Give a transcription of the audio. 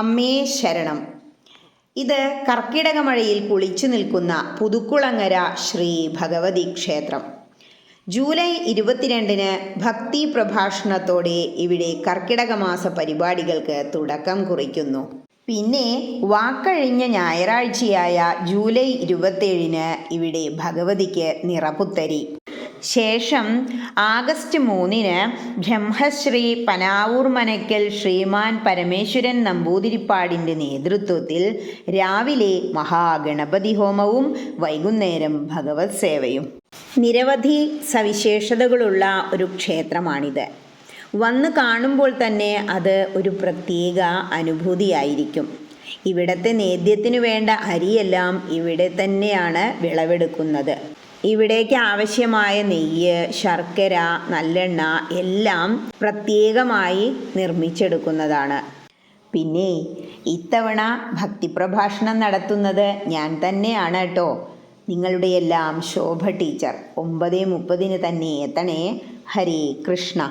അമ്മേ ശരണം. ഇത് കർക്കിടക മഴയിൽ കുളിച്ചു നിൽക്കുന്ന പുതുക്കുളങ്ങര ശ്രീ ഭഗവതി ക്ഷേത്രം. ജൂലൈ 22-ന് ഭക്തി പ്രഭാഷണത്തോടെ ഇവിടെ കർക്കിടക മാസ പരിപാടികൾക്ക് തുടക്കം കുറിക്കുന്നു. പിന്നെ വാക്കഴിഞ്ഞ ഞായറാഴ്ചയായ ജൂലൈ 27-ന് ഇവിടെ ഭഗവതിക്ക് നിറപുത്തരി. ശേഷം ആഗസ്റ്റ് 3-ന് ബ്രഹ്മശ്രീ പനാവൂർ മനയ്ക്കൽ ശ്രീമാൻ പരമേശ്വരൻ നമ്പൂതിരിപ്പാടിൻ്റെ നേതൃത്വത്തിൽ രാവിലെ മഹാഗണപതി ഹോമവും വൈകുന്നേരം ഭഗവത് സേവയും. നിരവധി സവിശേഷതകളുള്ള ഒരു ക്ഷേത്രമാണിത്. വന്ന് കാണുമ്പോൾ തന്നെ അത് ഒരു പ്രത്യേക അനുഭൂതിയായിരിക്കും. ഇവിടുത്തെ നേദ്യത്തിനു വേണ്ട അരിയെല്ലാം ഇവിടെ തന്നെയാണ് വിളവെടുക്കുന്നത്. ഇവിടേക്ക് ആവശ്യമായ നെയ്യ്, ശർക്കര, നല്ലെണ്ണ എല്ലാം പ്രത്യേകമായി നിർമ്മിച്ചെടുക്കുന്നതാണ്. പിന്നെ ഇത്തവണ ഭക്തിപ്രഭാഷണം നടത്തുന്നത് ഞാൻ തന്നെയാണ് കേട്ടോ. നിങ്ങളുടെ എല്ലാം ശോഭ ടീച്ചർ. 9:30 തന്നെ എത്തണേ. ഹരേ കൃഷ്ണ.